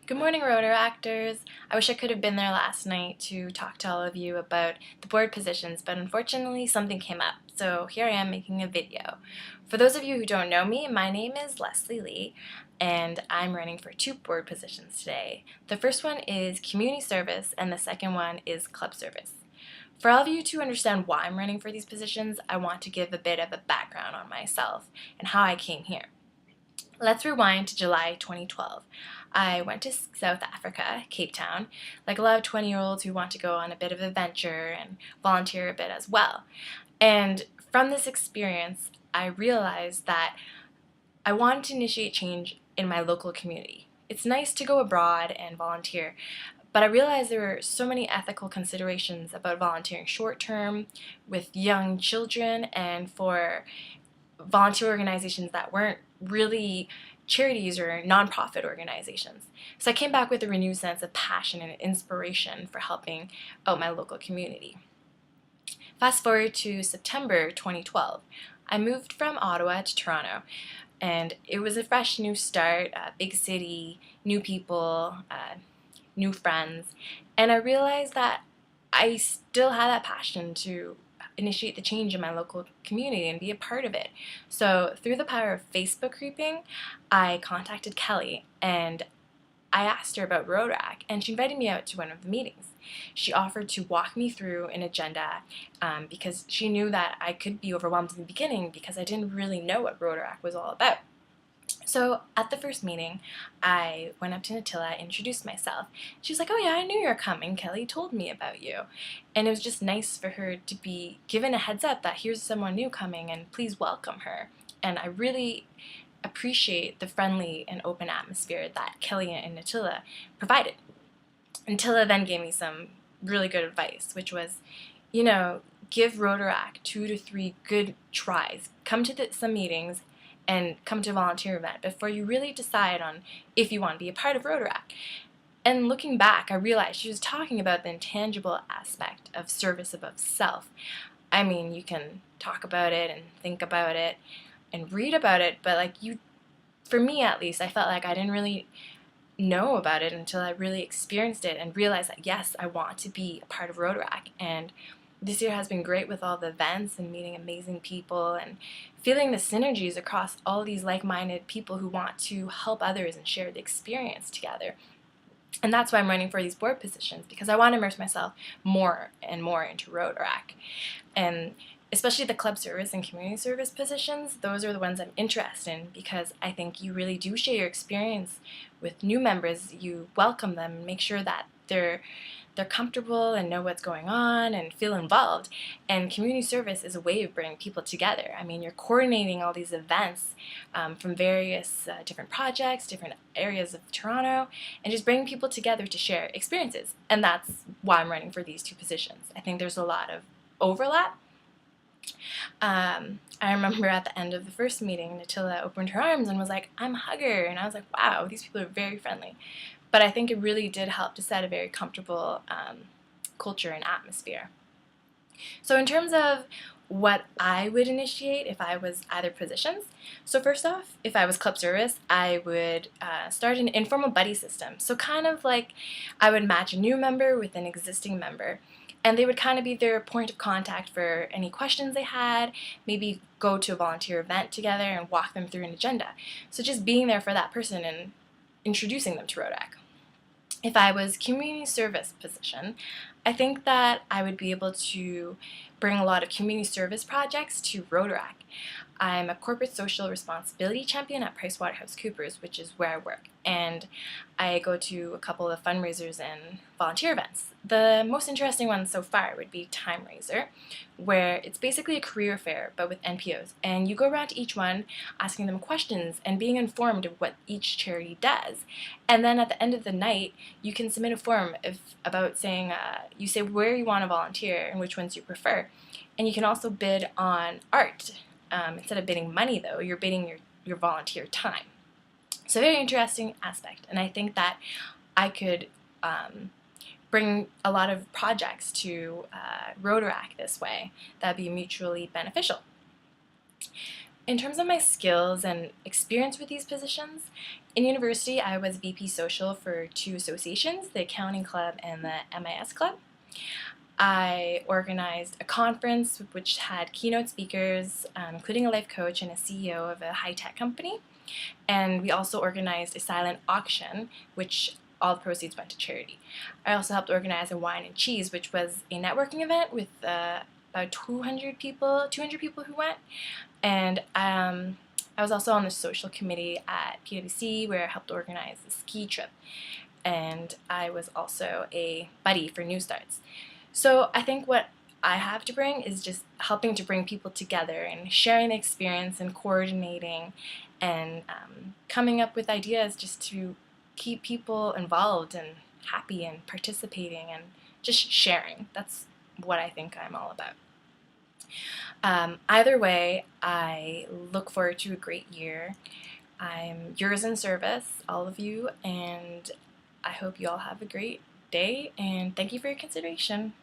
Good morning, Rotaractors. I wish I could have been there last night to talk to all of you about the board positions, but unfortunately something came up, so here I am making a video. For those of you who don't know me, my name is Leslie Lee, and I'm running for two board positions today. The first one is community service, and the second one is club service. For all of you to understand why I'm running for these positions, I want to give a bit of a background on myself and how I came here. Let's rewind to July 2012. I went to South Africa, Cape Town, like a lot of 20-year-olds who want to go on a bit of adventure and volunteer a bit as well. And from this experience, I realized that I wanted to initiate change in my local community. It's nice to go abroad and volunteer, but I realized there were so many ethical considerations about volunteering short-term with young children and for volunteer organizations that weren't really charities or nonprofit organizations. So I came back with a renewed sense of passion and inspiration for helping out my local community. Fast forward to September 2012. I moved from Ottawa to Toronto, and it was a fresh new start, big city, new people, new friends, and I realized that I still had that passion to initiate the change in my local community and be a part of it. So through the power of Facebook grouping, I contacted Kelly and I asked her about Rotaract, and she invited me out to one of the meetings. She offered to walk me through an agenda because she knew that I could be overwhelmed in the beginning because I didn't really know what Rotaract was all about. So at the first meeting, I went up to Natilla, introduced myself. She was like, "Oh yeah, I knew you were coming. Kelly told me about you." And it was just nice for her to be given a heads up that here's someone new coming and please welcome her. And I really appreciate the friendly and open atmosphere that Kelly and Natilla provided. Natilla then gave me some really good advice, which was, give Rotaract 2 to 3 good tries. Come to some meetings and come to a volunteer event before you really decide on if you want to be a part of Rotaract. And looking back, I realized she was talking about the intangible aspect of service above self. I mean, you can talk about it and think about it and read about it, but for me at least, I felt like I didn't really know about it until I really experienced it and realized that yes, I want to be a part of Rotaract. And this year has been great with all the events and meeting amazing people and feeling the synergies across all these like-minded people who want to help others and share the experience together. And that's why I'm running for these board positions, because I want to immerse myself more and more into Rotaract. And especially the club service and community service positions, those are the ones I'm interested in because I think you really do share your experience with new members. You welcome them and make sure that they're comfortable and know what's going on and feel involved. And community service is a way of bringing people together. I mean, you're coordinating all these events from various different projects, different areas of Toronto, and just bringing people together to share experiences. And that's why I'm running for these two positions. I think there's a lot of overlap. I remember at the end of the first meeting, Natilla opened her arms and was like, "I'm a hugger," and I was like, wow, these people are very friendly. But I think it really did help to set a very comfortable culture and atmosphere. So in terms of what I would initiate if I was either positions, so first off, if I was club service, I would start an informal buddy system. So kind of like I would match a new member with an existing member, and they would kind of be their point of contact for any questions they had, maybe go to a volunteer event together and walk them through an agenda. So just being there for that person and introducing them to Rotaract. If I was community service position, I think that I would be able to bring a lot of community service projects to Rotaract. I'm a corporate social responsibility champion at PricewaterhouseCoopers, which is where I work, and I go to a couple of fundraisers and volunteer events. The most interesting one so far would be Time Raiser, where it's basically a career fair but with NPOs, and you go around to each one asking them questions and being informed of what each charity does. And then at the end of the night, you can submit a form about saying, you say where you want to volunteer and which ones you prefer. And you can also bid on art. Instead of bidding money, though, you're bidding your volunteer time. So very interesting aspect, and I think that I could bring a lot of projects to Rotaract this way that would be mutually beneficial. In terms of my skills and experience with these positions, in university I was VP Social for two associations, the Accounting Club and the MIS Club. I organized a conference which had keynote speakers, including a life coach and a CEO of a high-tech company. And we also organized a silent auction, which all the proceeds went to charity. I also helped organize a wine and cheese, which was a networking event with about 200 people who went. And I was also on the social committee at PwC, where I helped organize the ski trip. And I was also a buddy for New Starts. So I think what I have to bring is just helping to bring people together and sharing the experience and coordinating and coming up with ideas just to keep people involved and happy and participating and just sharing. That's what I think I'm all about. Either way, I look forward to a great year. I'm yours in service, all of you, and I hope you all have a great day, and thank you for your consideration.